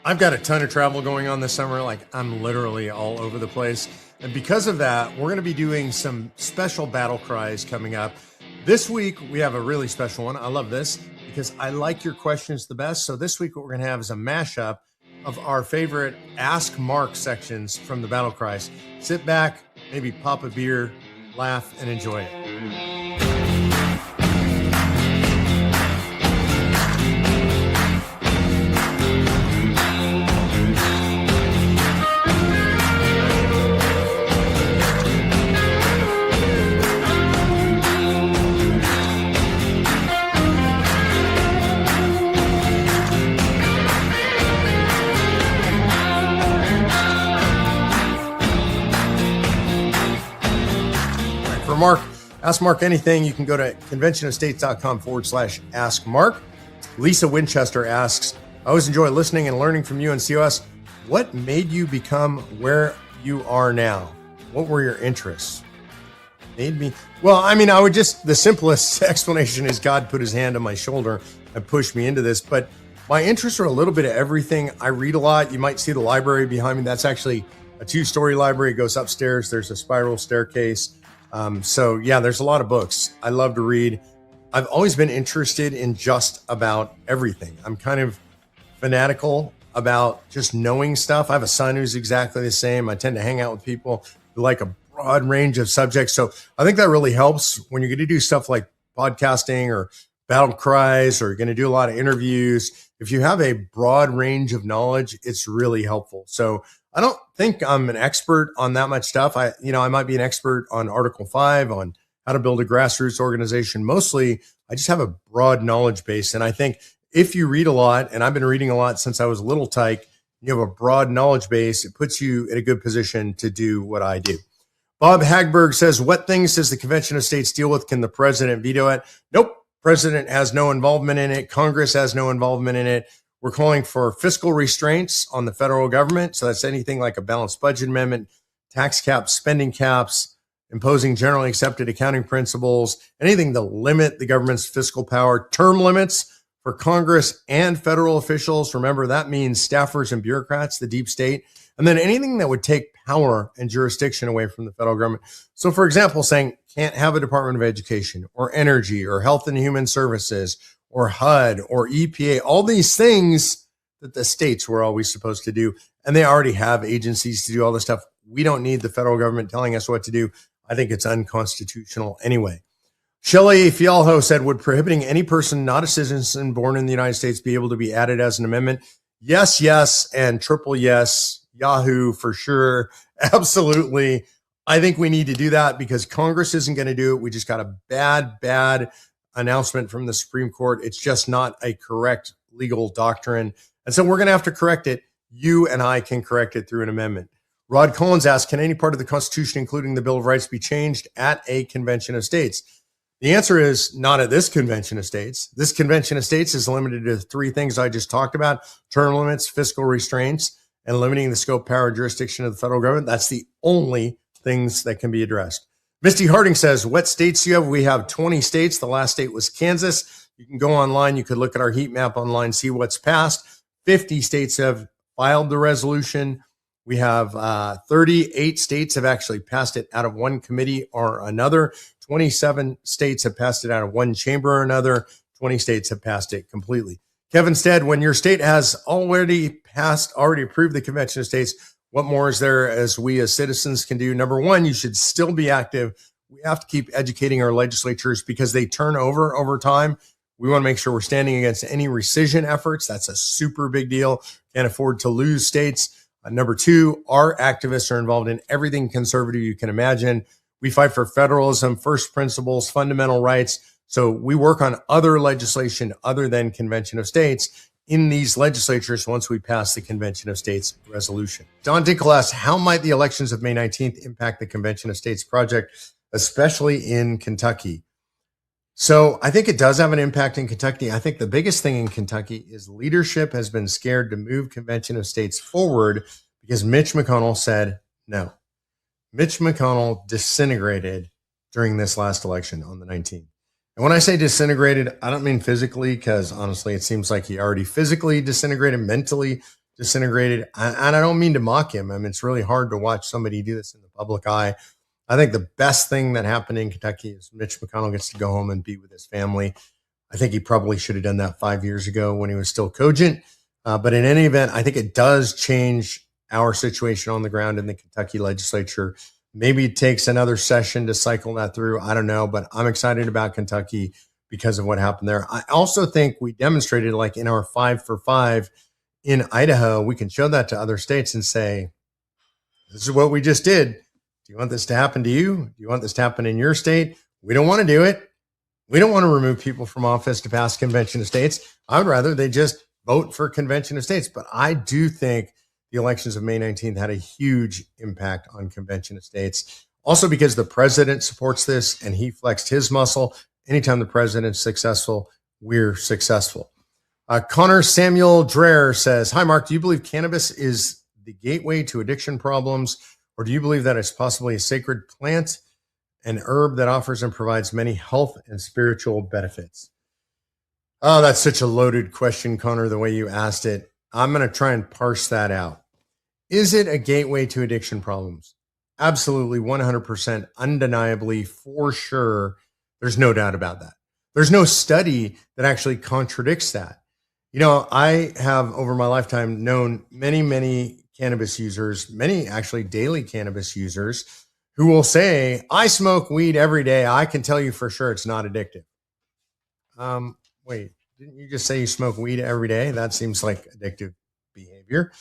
I've got a ton of travel going on this summer. Like, I'm literally all over the place. And because of that, we're going to be doing some special battle cries coming up. This week, we have a really special one. I love this because I like your questions the best. So this week, what we're going to have is a mashup of our favorite Ask Mark sections from the battle cries. Sit back, maybe pop a beer, laugh, and enjoy it. For Mark, Ask Mark anything, you can go to conventionofstates.com/Ask Mark. Lisa Winchester asks, I always enjoy listening and learning from you and COS. What made you become where you are now? What were your interests? The simplest explanation is God put his hand on my shoulder and pushed me into this. But my interests are a little bit of everything. I read a lot. You might see the library behind me. That's actually a 2-story library. It goes upstairs. There's a spiral staircase. There's a lot of books. I love to read. I've always been interested in just about everything. I'm kind of fanatical about just knowing stuff. I have a son who's exactly the same. I tend to hang out with people who like a broad range of subjects. So I think that really helps when you're going to do stuff like podcasting or battle cries, or you're going to do a lot of interviews. If you have a broad range of knowledge, it's really helpful. So I don't think I'm an expert on that much stuff. I might be an expert on Article 5, on how to build a grassroots organization. Mostly, I just have a broad knowledge base. And I think if you read a lot, and I've been reading a lot since I was a little tyke, you have a broad knowledge base. It puts you in a good position to do what I do. Bob Hagberg says, what things does the Convention of States deal with? Can the president veto it? Nope. President has no involvement in it. Congress has no involvement in it. We're calling for fiscal restraints on the federal government. So that's anything like a balanced budget amendment, tax caps, spending caps, imposing generally accepted accounting principles, anything to limit the government's fiscal power, term limits for Congress and federal officials. Remember, that means staffers and bureaucrats, the deep state, and then anything that would take power and jurisdiction away from the federal government. So, for example, saying can't have a Department of Education or Energy or Health and Human Services or HUD or EPA, all these things that the states were always supposed to do. And they already have agencies to do all this stuff. We don't need the federal government telling us what to do. I think it's unconstitutional anyway. Shelley Fialho said, would prohibiting any person not a citizen born in the United States be able to be added as an amendment? Yes, yes, and triple yes. Yahoo for sure. Absolutely. I think we need to do that because Congress isn't going to do it. We just got a bad announcement from the Supreme Court. It's just not a correct legal doctrine. And so we're going to have to correct it. You and I can correct it through an amendment. Rod Collins asked, can any part of the Constitution, including the Bill of Rights, be changed at a Convention of States? The answer is not at this Convention of States. This Convention of States is limited to 3 things I just talked about: term limits, fiscal restraints, and limiting the scope, power, and jurisdiction of the federal government. That's the only things that can be addressed. Misty Harding says, what states do you have? We have 20 states. The last state was Kansas. You can go online. You could look at our heat map online, see what's passed. 50 states have filed the resolution. We have 38 states have actually passed it out of one committee or another. 27 states have passed it out of one chamber or another. 20 states have passed it completely. Kevin Stead, when your state has already approved the Convention of States, what more is there as we as citizens can do? Number one, you should still be active. We have to keep educating our legislatures because they turn over time. We want to make sure we're standing against any rescission efforts. That's a super big deal. Can't afford to lose states. Number two, our activists are involved in everything conservative you can imagine. We fight for federalism, first principles, fundamental rights. So we work on other legislation other than Convention of States in these legislatures once we pass the Convention of States resolution. Don Dinkel asks, how might the elections of May 19th impact the Convention of States project, especially in Kentucky? So I think it does have an impact in Kentucky. I think the biggest thing in Kentucky is leadership has been scared to move Convention of States forward because Mitch McConnell said no. Mitch McConnell disintegrated during this last election on the 19th. And when I say disintegrated, I don't mean physically, because honestly, it seems like he already physically disintegrated. Mentally, disintegrated. And I don't mean to mock him. I mean, it's really hard to watch somebody do this in the public eye. I think the best thing that happened in Kentucky is Mitch McConnell gets to go home and be with his family. I think he probably should have done that 5 years ago when he was still cogent. But in any event, I think it does change our situation on the ground in the Kentucky legislature. Maybe it takes another session to cycle that through. I don't know, but I'm excited about Kentucky because of what happened there. I also think we demonstrated, like in our 5 for 5 in Idaho, we can show that to other states and say, this is what we just did. Do you want this to happen to you? Do you want this to happen in your state? We don't want to do it. We don't want to remove people from office to pass convention of states. I would rather they just vote for convention of states. But I do think the elections of May 19th had a huge impact on convention of states. Also because the president supports this and he flexed his muscle. Anytime the president's successful, we're successful. Connor Samuel Dreher says, hi, Mark, do you believe cannabis is the gateway to addiction problems? Or do you believe that it's possibly a sacred plant, an herb that offers and provides many health and spiritual benefits? Oh, that's such a loaded question, Connor, the way you asked it. I'm going to try and parse that out. Is it a gateway to addiction problems? Absolutely, 100%, undeniably, for sure. There's no doubt about that. There's no study that actually contradicts that. You know, I have over my lifetime known many cannabis users, many actually daily cannabis users who will say, I smoke weed every day. I can tell you for sure it's not addictive. Wait, didn't you just say you smoke weed every day? That seems like addictive behavior.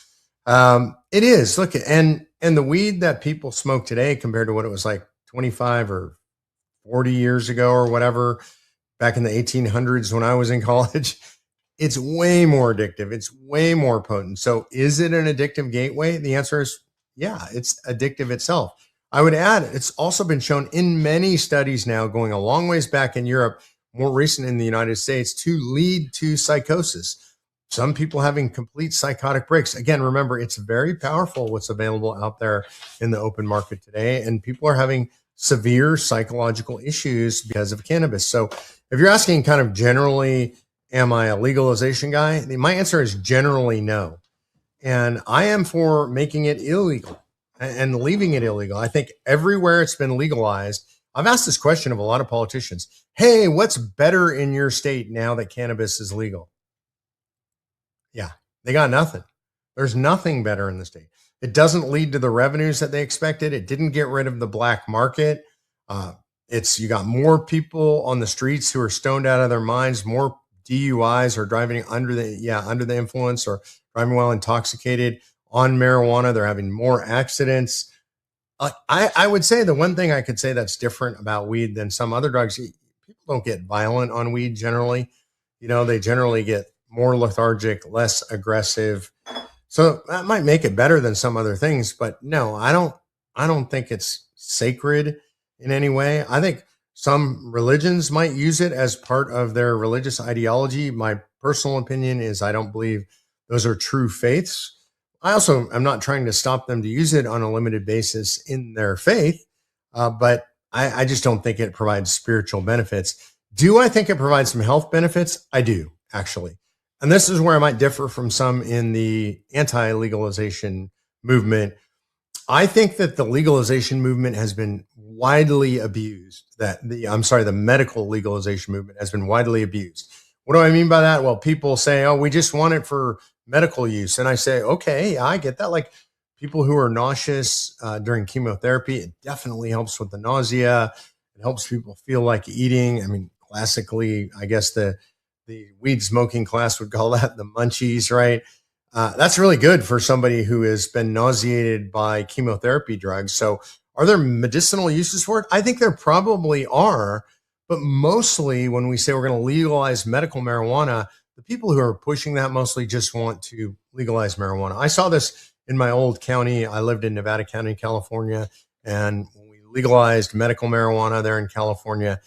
It is. Look, and the weed that people smoke today compared to what it was like 25 or 40 years ago or whatever, back in the 1800s when I was in college, it's way more addictive. It's way more potent. So is it an addictive gateway? The answer is, yeah, it's addictive itself. I would add, it's also been shown in many studies now going a long ways back in Europe, more recent in the United States, to lead to psychosis. Some people having complete psychotic breaks. Again, remember, it's very powerful what's available out there in the open market today. And people are having severe psychological issues because of cannabis. So if you're asking kind of generally, am I a legalization guy? My answer is generally no. And I am for making it illegal and leaving it illegal. I think everywhere it's been legalized, I've asked this question of a lot of politicians. Hey, what's better in your state now that cannabis is legal? Yeah, they got nothing. There's nothing better in the state. It doesn't lead to the revenues that they expected. It didn't get rid of the black market. You got more people on the streets who are stoned out of their minds, more DUIs or driving under the influence or driving while intoxicated on marijuana. They're having more accidents. I would say the one thing I could say that's different about weed than some other drugs, people don't get violent on weed generally. You know, they generally get more lethargic, less aggressive. So that might make it better than some other things, but no, I don't think it's sacred in any way. I think some religions might use it as part of their religious ideology. My personal opinion is I don't believe those are true faiths. I also am not trying to stop them to use it on a limited basis in their faith, but I just don't think it provides spiritual benefits. Do I think it provides some health benefits? I do, actually. And this is where I might differ from some in the anti-legalization movement. I think that the legalization movement has been widely abused. The medical legalization movement has been widely abused. What do I mean by that? Well, people say, oh, we just want it for medical use. And I say, okay, I get that. Like people who are nauseous during chemotherapy, it definitely helps with the nausea. It helps people feel like eating. I mean, classically, I guess the weed smoking class would call that the munchies, right? That's really good for somebody who has been nauseated by chemotherapy drugs. So are there medicinal uses for it? I think there probably are. But mostly when we say we're going to legalize medical marijuana, the people who are pushing that mostly just want to legalize marijuana. I saw this in my old county. I lived in Nevada County, California. And when we legalized medical marijuana there in California,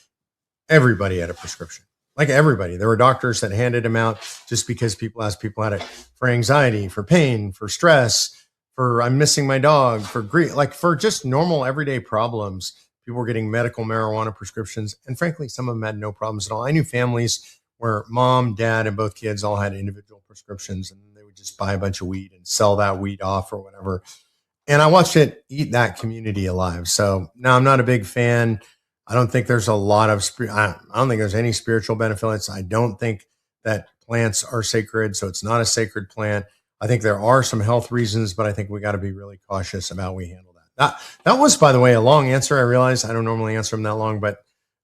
everybody had a prescription. Like everybody. There were doctors that handed them out just because people asked people had it for anxiety, for pain, for stress, for I'm missing my dog, for grief, like for just normal everyday problems. People were getting medical marijuana prescriptions. And frankly, some of them had no problems at all. I knew families where mom, dad, and both kids all had individual prescriptions and they would just buy a bunch of weed and sell that weed off or whatever. And I watched it eat that community alive. So no, I'm not a big fan. I don't think there's a lot of I don't think there's any spiritual benefits. I don't think that plants are sacred, so it's not a sacred plant. I think there are some health reasons, but I think we got to be really cautious about how we handle that. That was, by the way, a long answer. I realize I don't normally answer them that long, but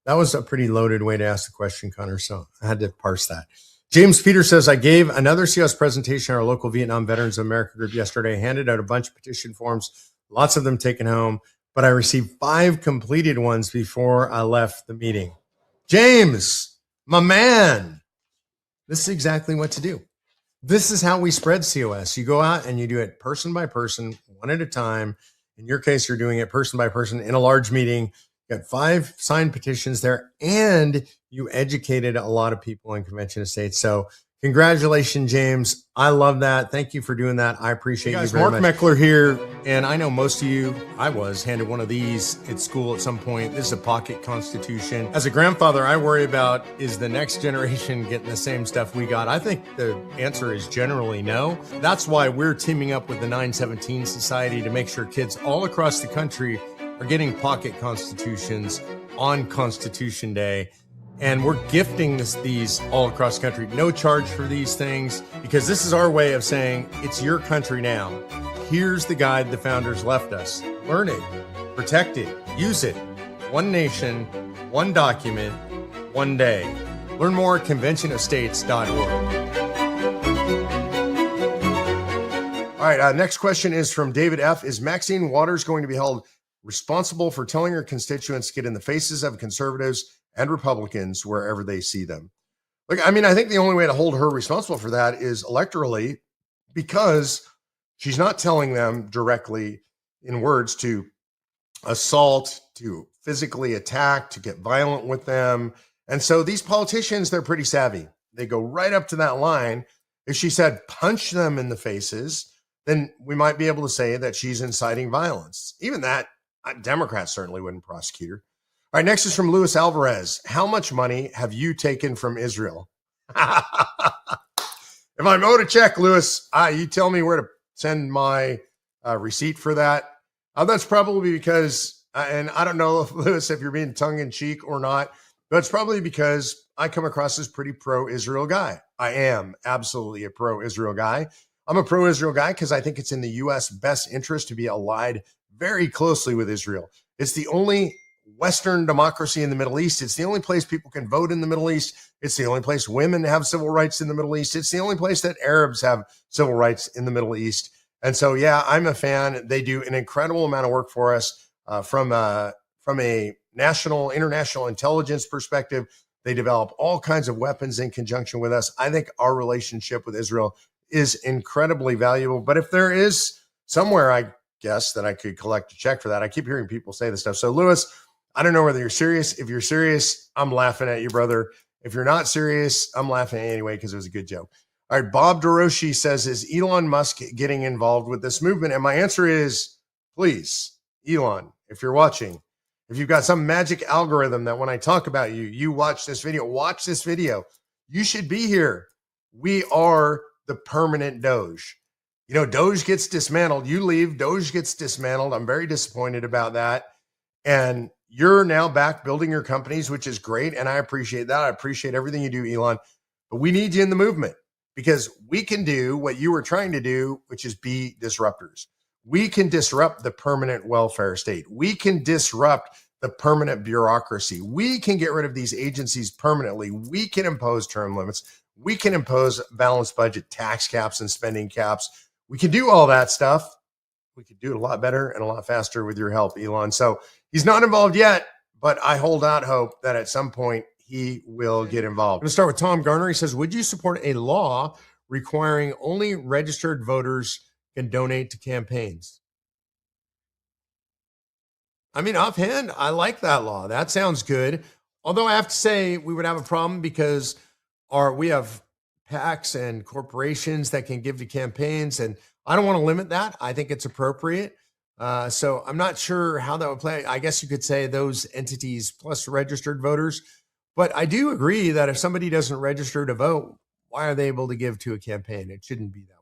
that was a pretty loaded way to ask the question, Connor. So I had to parse that. James Peter says, I gave another CS presentation at our local Vietnam Veterans of America group yesterday, handed out a bunch of petition forms, lots of them taken home, but I received 5 completed ones before I left the meeting. James, my man, this is exactly what to do. This is how we spread COS. You go out and you do it person by person, one at a time. In your case, you're doing it person by person in a large meeting. You got 5 signed petitions there, and you educated a lot of people in Convention Estates. So congratulations, James. I love that. Thank you for doing that. I appreciate you very much. Mark Meckler here, and I know most of you, I was handed one of these at school at some point. This is a pocket constitution. As a grandfather, I worry about, is the next generation getting the same stuff we got? I think the answer is generally no. That's why we're teaming up with the 917 Society to make sure kids all across the country are getting pocket constitutions on Constitution Day. And we're gifting these all across the country. No charge for these things, because this is our way of saying it's your country now. Here's the guide the founders left us. Learn it, protect it, use it. One nation, one document, one day. Learn more at conventionofstates.org. All right, next question is from David F. Is Maxine Waters going to be held responsible for telling her constituents to get in the faces of conservatives and Republicans wherever they see them? Look, I mean, I think the only way to hold her responsible for that is electorally, because she's not telling them directly in words to assault, to physically attack, to get violent with them. And so these politicians, they're pretty savvy. They go right up to that line. If she said, punch them in the faces, then we might be able to say that she's inciting violence. Even that, Democrats certainly wouldn't prosecute her. All right, next is from Luis Alvarez. How much money have you taken from Israel? If I owe a check, Luis, you tell me where to send my receipt for that. That's probably because, and I don't know, Luis, if you're being tongue-in-cheek or not, but it's probably because I come across as pretty pro-Israel guy. I am absolutely a pro-Israel guy. I'm a pro-Israel guy because I think it's in the U.S. best interest to be allied very closely with Israel. It's the only Western democracy in the Middle East. It's the only place people can vote in the Middle East. It's the only place women have civil rights in the Middle East. It's the only place that Arabs have civil rights in the Middle East. And so, yeah, I'm a fan. They do an incredible amount of work for us from a international intelligence perspective. They develop all kinds of weapons in conjunction with us. I think our relationship with Israel is incredibly valuable. But if there is somewhere, I guess, that I could collect a check for that, I keep hearing people say this stuff. So, Louis, I don't know whether you're serious. If you're serious, I'm laughing at you, brother. If you're not serious, I'm laughing at you anyway because it was a good joke. All right, Bob DeRoshi says, is Elon Musk getting involved with this movement? And my answer is, please, Elon, if you're watching, if you've got some magic algorithm that when I talk about you, you watch this video. You should be here. We are the permanent Doge. You know, Doge gets dismantled. You leave, Doge gets dismantled. I'm very disappointed about that. And you're now back building your companies, which is great. And I appreciate that. I appreciate everything you do, Elon. But we need you in the movement because we can do what you were trying to do, which is be disruptors. We can disrupt the permanent welfare state. We can disrupt the permanent bureaucracy. We can get rid of these agencies permanently. We can impose term limits. We can impose balanced budget tax caps and spending caps. We can do all that stuff. We could do it a lot better and a lot faster with your help, Elon. So he's not involved yet, but I hold out hope that at some point he will get involved. I'm going to start with Tom Garner. He says, would you support a law requiring only registered voters can donate to campaigns? I mean, offhand, I like that law. That sounds good. Although I have to say we would have a problem because we have PACs and corporations that can give to campaigns, and I don't want to limit that. I think it's appropriate. So I'm not sure how that would play. I guess you could say those entities plus registered voters. But I do agree that if somebody doesn't register to vote, why are they able to give to a campaign? It shouldn't be that way.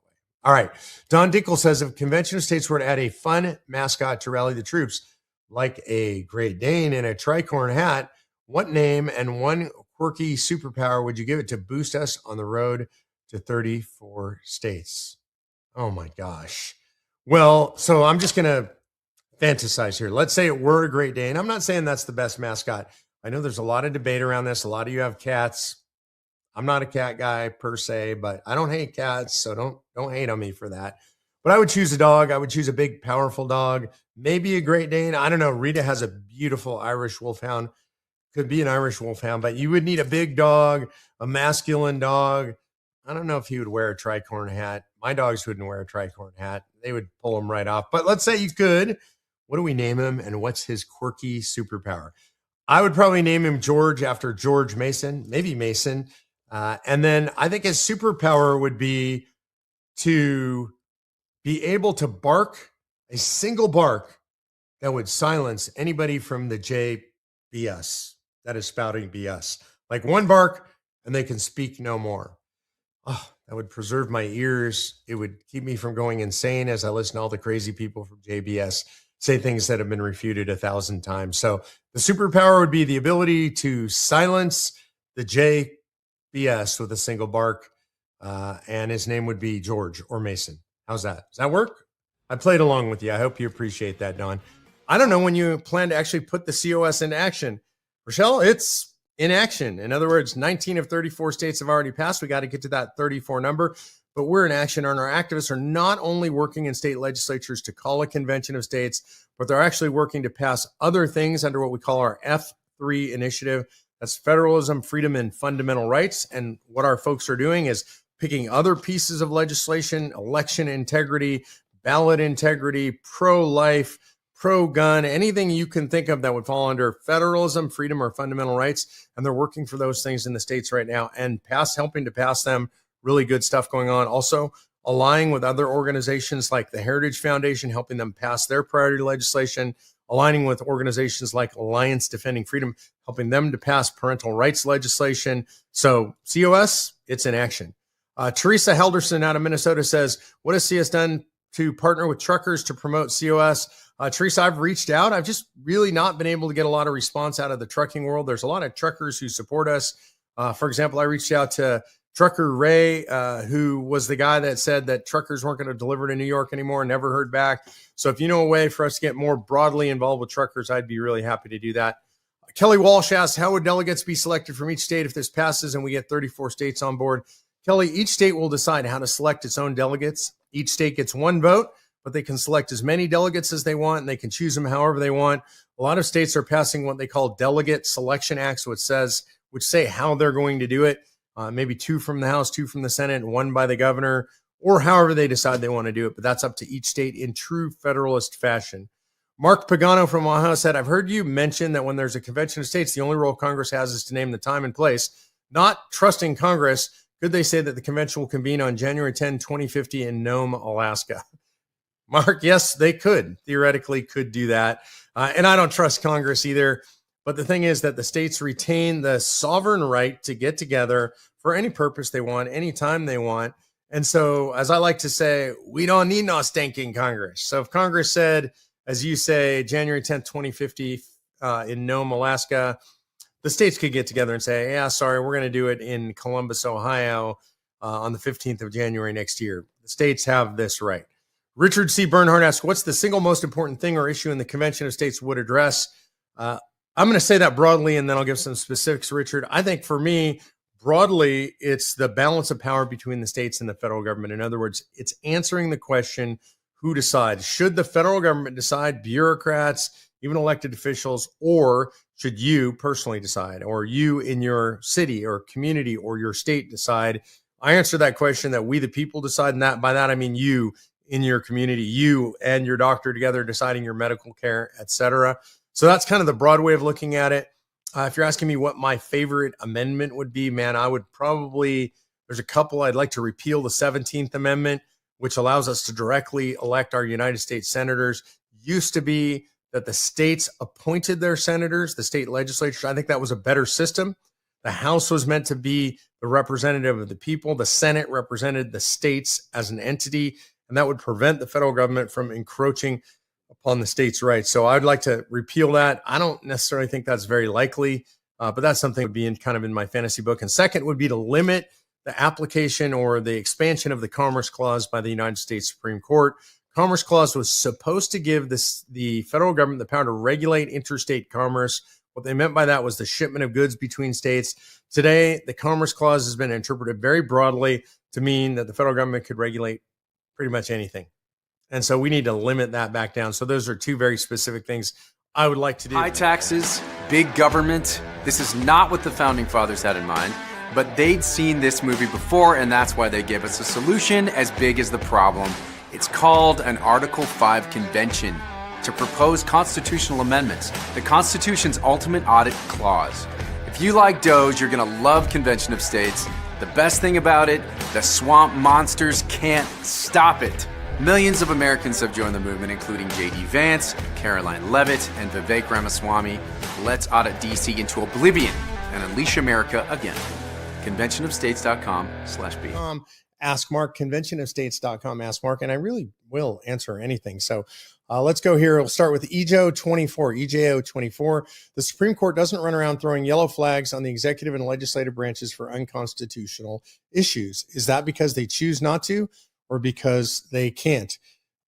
All right. Don Dinkle says if convention of states were to add a fun mascot to rally the troops, like a Great Dane in a tricorn hat, what name and one quirky superpower would you give it to boost us on the road to 34 states? Oh my gosh. Well, so I'm just going to fantasize here. Let's say it were a Great Dane. I'm not saying that's the best mascot. I know there's a lot of debate around this. A lot of you have cats. I'm not a cat guy per se, but I don't hate cats, so don't hate on me for that. But I would choose a dog. I would choose a big, powerful dog, maybe a Great Dane. I don't know. Rita has a beautiful Irish Wolfhound. Could be an Irish Wolfhound, but you would need a big dog, a masculine dog. I don't know if he would wear a tricorn hat. My dogs wouldn't wear a tricorn hat. They would pull him right off. But let's say you could. What do we name him, and what's his quirky superpower? I would probably name him George after George Mason, maybe Mason. And then I think his superpower would be to be able to bark a single bark that would silence anybody from the JBS that is spouting BS. Like one bark and they can speak no more. Oh, that would preserve my ears. It would keep me from going insane as I listen to all the crazy people from JBS say things that have been refuted 1,000 times. So the superpower would be the ability to silence the JBS with a single bark. And his name would be George or Mason. How's that? Does that work? I played along with you. I hope you appreciate that, Don. I don't know when you plan to actually put the COS into action. Rochelle, it's in action. In other words, 19 of 34 states have already passed. We got to get to that 34 number, but we're in action, and our activists are not only working in state legislatures to call a convention of states, but they're actually working to pass other things under what we call our F3 initiative. That's federalism, freedom, and fundamental rights. And what our folks are doing is picking other pieces of legislation, election integrity, ballot integrity, pro-life, pro-gun, anything you can think of that would fall under federalism, freedom, or fundamental rights. And they're working for those things in the states right now and helping to pass them. Really good stuff going on. Also, aligning with other organizations like the Heritage Foundation, helping them pass their priority legislation, aligning with organizations like Alliance Defending Freedom, helping them to pass parental rights legislation. So COS, it's in action. Teresa Helderson out of Minnesota says, what has CS done to partner with truckers to promote COS? Teresa, I've reached out. I've just really not been able to get a lot of response out of the trucking world. There's a lot of truckers who support us. For example, I reached out to Trucker Ray, who was the guy that said that truckers weren't going to deliver to New York anymore, never heard back. So if you know a way for us to get more broadly involved with truckers, I'd be really happy to do that. Kelly Walsh asked, how would delegates be selected from each state if this passes and we get 34 states on board? Kelly, each state will decide how to select its own delegates. Each state gets one vote, but they can select as many delegates as they want, and they can choose them however they want. A lot of states are passing what they call delegate selection acts, which say how they're going to do it. Maybe 2 from the House, 2 from the Senate, and 1 by the governor, or however they decide they want to do it. But that's up to each state in true federalist fashion. Mark Pagano from Ohio said, I've heard you mention that when there's a convention of states, the only role Congress has is to name the time and place. Not trusting Congress, could they say that the convention will convene on January 10, 2050 in Nome, Alaska? Mark, yes, they could. Theoretically could do that. And I don't trust Congress either. But the thing is that the states retain the sovereign right to get together for any purpose they want, anytime they want. And so, as I like to say, we don't need no stinking Congress. So if Congress said, as you say, January 10th, 2050 in Nome, Alaska, the states could get together and say, yeah, sorry, we're going to do it in Columbus, Ohio on the 15th of January next year. The states have this right. Richard C. Bernhardt asks, what's the single most important thing or issue in the Convention of States would address? I'm going to say that broadly, and then I'll give some specifics, Richard. I think for me, broadly, it's the balance of power between the states and the federal government. In other words, it's answering the question, who decides? Should the federal government decide, bureaucrats, even elected officials, or should you personally decide, or you in your city or community or your state decide? I answer that question that we the people decide, and that by that I mean you in your community, you and your doctor together deciding your medical care, et cetera. So that's kind of the broad way of looking at it. If you're asking me what my favorite amendment would be, man, I would probably, there's a couple. I'd like to repeal the 17th Amendment, which allows us to directly elect our United States senators. Used to be that the states appointed their senators, the state legislatures. I think that was a better system. The House was meant to be the representative of the people. The Senate represented the states as an entity, and that would prevent the federal government from encroaching upon the states' rights. So I'd like to repeal that. I don't necessarily think that's very likely, but that's something that would be in my fantasy book. And second would be to limit the application or the expansion of the Commerce Clause by the United States Supreme Court. Commerce Clause was supposed to give the federal government the power to regulate interstate commerce. What they meant by that was the shipment of goods between states. Today, the Commerce Clause has been interpreted very broadly to mean that the federal government could regulate pretty much anything. And so we need to limit that back down. So those are two very specific things I would like to do. High taxes, big government. This is not what the Founding Fathers had in mind, but they'd seen this movie before, and that's why they gave us a solution as big as the problem. It's called an Article 5 Convention to propose constitutional amendments, the Constitution's ultimate audit clause. If you like Doge, you're gonna love Convention of States. The best thing about it, the swamp monsters can't stop it. Millions of Americans have joined the movement, including J.D. Vance, Caroline Leavitt, and Vivek Ramaswamy. Let's audit D.C. into oblivion and unleash America again. Conventionofstates.com/B. Ask Mark, conventionofstates.com, ask Mark, and I really will answer anything. So let's go here. We'll start with EJO24. The Supreme Court doesn't run around throwing yellow flags on the executive and legislative branches for unconstitutional issues. Is that because they choose not to or because they can't?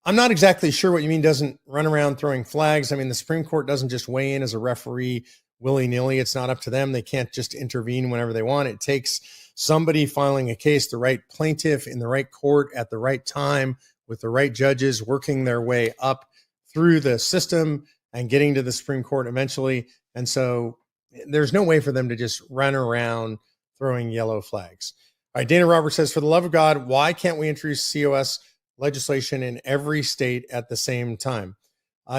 I'm not exactly sure what you mean doesn't run around throwing flags. I mean, the Supreme Court doesn't just weigh in as a referee willy-nilly. It's not up to them. They can't just intervene whenever they want. It takes somebody filing a case, the right plaintiff in the right court at the right time with the right judges working their way up through the system and getting to the Supreme Court eventually. And so there's no way for them to just run around throwing yellow flags. All right, Dana Roberts says, for the love of God, why can't we introduce COS legislation in every state at the same time?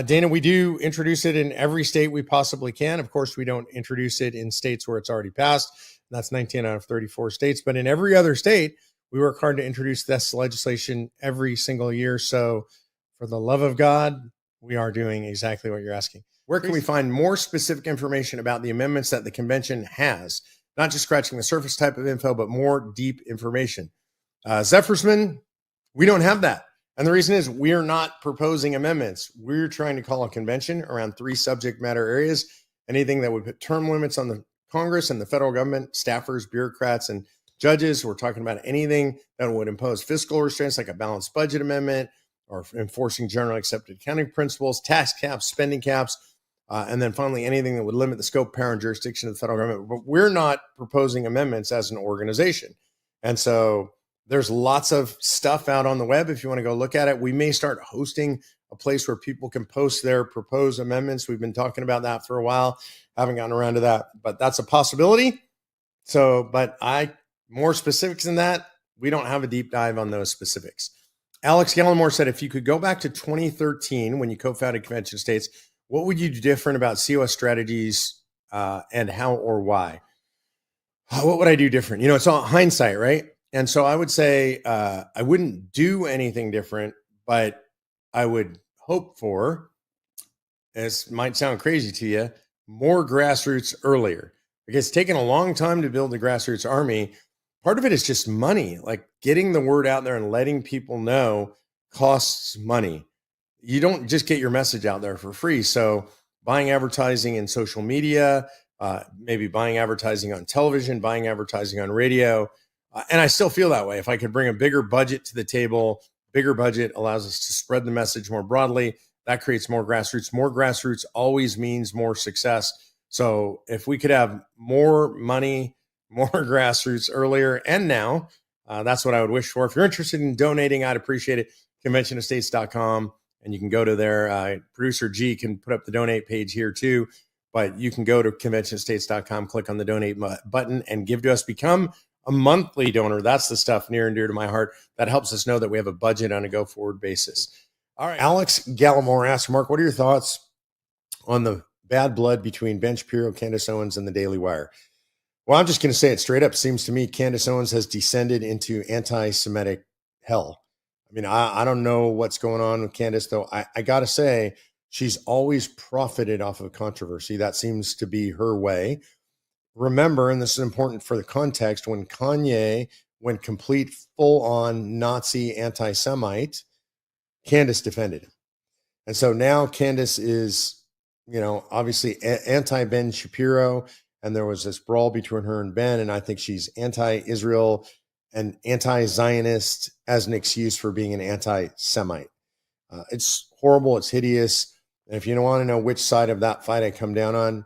Dana, we do introduce it in every state we possibly can. Of course, we don't introduce it in states where it's already passed. That's 19 out of 34 states. But in every other state, we work hard to introduce this legislation every single year. So for the love of God, we are doing exactly what you're asking. Where can we find more specific information about the amendments that the convention has? Not just scratching the surface type of info, but more deep information. Zephyrsman, we don't have that. And the reason is we're not proposing amendments. We're trying to call a convention around 3 subject matter areas. Anything that would put term limits on the Congress and the federal government, staffers, bureaucrats, and judges. We're talking about anything that would impose fiscal restraints like a balanced budget amendment or enforcing generally accepted accounting principles, tax caps, spending caps, and then finally anything that would limit the scope, power, and jurisdiction of the federal government. But we're not proposing amendments as an organization. And so there's lots of stuff out on the web if you want to go look at it. We may start hosting a place where people can post their proposed amendments. We've been talking about that for a while. Haven't gotten around to that, but that's a possibility. So, but more specifics than that, we don't have a deep dive on those specifics. Alex Gallimore said, if you could go back to 2013 when you co-founded Convention of States, what would you do different about COS strategies and how or why? What would I do different? It's all hindsight, right? And so I would say I wouldn't do anything different, but I would hope for, this might sound crazy to you, more grassroots earlier. Because it's taken a long time to build the grassroots army. Part of it is just money, like getting the word out there and letting people know costs money. You don't just get your message out there for free. So buying advertising in social media, maybe buying advertising on television, buying advertising on radio. And I still feel that way. If I could bring a bigger budget to the table, bigger budget allows us to spread the message more broadly. That creates more grassroots. More grassroots always means more success. So if we could have more money, more grassroots earlier and now, that's what I would wish for. If you're interested in donating, I'd appreciate it. Conventionofstates.com. And you can go to there. Producer G can put up the donate page here too. But you can go to conventionofstates.com, click on the donate button and give to us. Become a monthly donor. That's the stuff near and dear to my heart. That helps us know that we have a budget on a go-forward basis. All right. Alex Gallimore asks, Mark, what are your thoughts on the bad blood between Ben Shapiro, Candace Owens, and the Daily Wire? Well, I'm just going to say it straight up. Seems to me Candace Owens has descended into anti-Semitic hell. I mean, I don't know what's going on with Candace, though. I got to say, she's always profited off of controversy. That seems to be her way. remember, and this is important for the context, when Kanye went complete full-on Nazi anti-Semite, Candace defended him. And so now Candace is, obviously anti-Ben Shapiro, and there was this brawl between her and Ben, and I think she's anti-Israel and anti-Zionist as an excuse for being an anti-Semite. It's horrible. It's hideous. And if you don't want to know which side of that fight I come down on,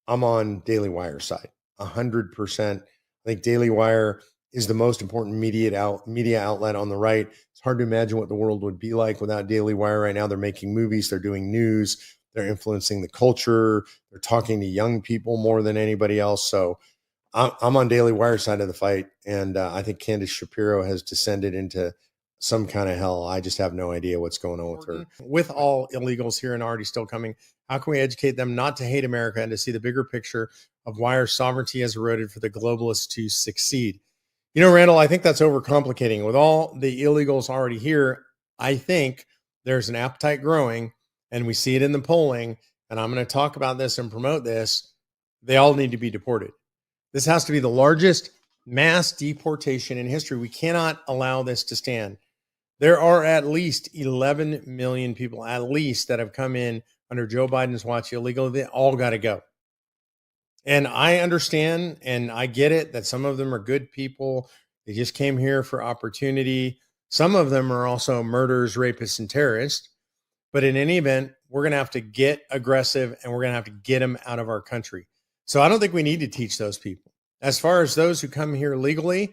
I'm on Daily Wire side, 100%. I think Daily Wire is the most important media outlet on the right. It's hard to imagine what the world would be like without Daily Wire right now. They're making movies, they're doing news, they're influencing the culture, they're talking to young people more than anybody else. So I'm on Daily Wire side of the fight, and I think Candace Shapiro has descended into some kind of hell. I just have no idea what's going on with her. With all illegals here and already still coming, how can we educate them not to hate America and to see the bigger picture of why our sovereignty has eroded for the globalists to succeed? Randall, I think that's overcomplicating. With all the illegals already here, I think there's an appetite growing, and we see it in the polling, and I'm going to talk about this and promote this. They all need to be deported. This has to be the largest mass deportation in history. We cannot allow this to stand. There are at least 11 million people, at least, that have come in under Joe Biden's watch illegally. They all got to go. And I understand and I get it that some of them are good people. They just came here for opportunity. Some of them are also murderers, rapists, and terrorists. But in any event, we're going to have to get aggressive and we're going to have to get them out of our country. So I don't think we need to teach those people. As far as those who come here legally,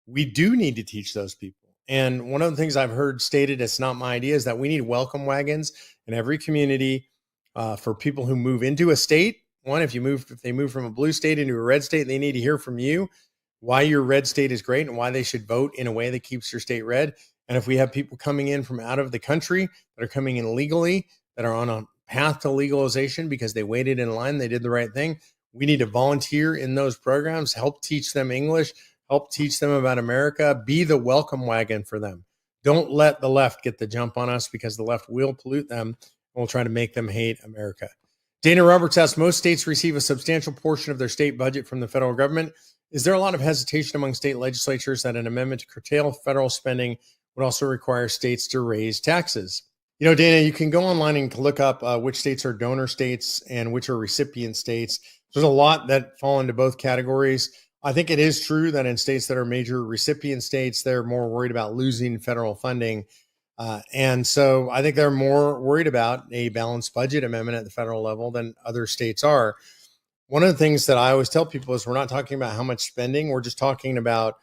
we do need to teach those people. And one of the things I've heard stated, it's not my idea, is that we need welcome wagons in every community for people who move into a state. One, if they move from a blue state into a red state, they need to hear from you why your red state is great and why they should vote in a way that keeps your state red. And if we have people coming in from out of the country that are coming in legally, that are on a path to legalization because they waited in line, they did the right thing, we need to volunteer in those programs, help teach them English, help teach them about America, be the welcome wagon for them. Don't let the left get the jump on us, because the left will pollute them and will try to make them hate America. Dana Roberts asked, most states receive a substantial portion of their state budget from the federal government. Is there a lot of hesitation among state legislatures that an amendment to curtail federal spending would also require states to raise taxes? Dana, you can go online and look up which states are donor states and which are recipient states. There's a lot that fall into both categories. I think it is true that in states that are major recipient states, they're more worried about losing federal funding. And so I think they're more worried about a balanced budget amendment at the federal level than other states are. One of the things that I always tell people is we're not talking about how much spending. We're just talking about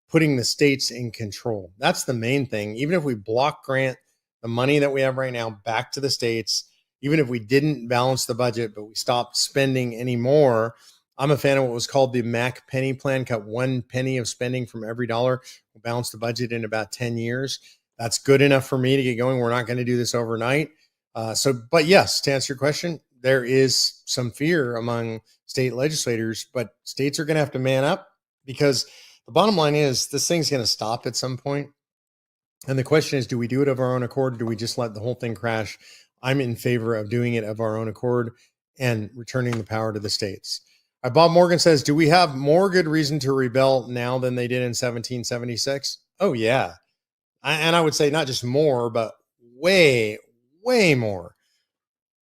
putting the states in control. That's the main thing. Even if we block grant the money that we have right now back to the states, even if we didn't balance the budget, but we stopped spending anymore, I'm a fan of what was called the Mac Penny Plan, cut 1 penny of spending from every dollar, we'll balance the budget in about 10 years. That's good enough for me to get going. We're not going to do this overnight. But yes, to answer your question, there is some fear among state legislators, but states are going to have to man up, because the bottom line is this thing's going to stop at some point. And the question is, do we do it of our own accord? Or do we just let the whole thing crash? I'm in favor of doing it of our own accord and returning the power to the states. Bob Morgan says, do we have more good reason to rebel now than they did in 1776? Oh, yeah. And I would say not just more, but way, way more.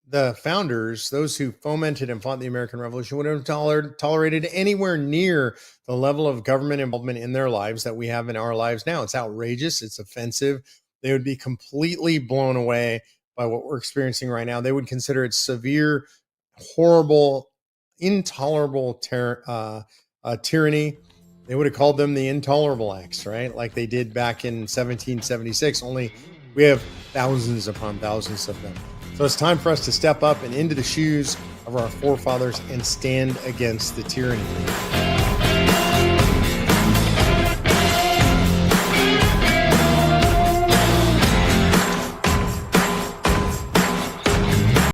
The founders, those who fomented and fought the American Revolution, would have tolerated anywhere near the level of government involvement in their lives that we have in our lives now. It's outrageous. It's offensive. They would be completely blown away by what we're experiencing right now. They would consider it severe, horrible, intolerable tyranny. They would have called them the Intolerable Acts, right? Like they did back in 1776, only we have thousands upon thousands of them. So it's time for us to step up and into the shoes of our forefathers and stand against the tyranny.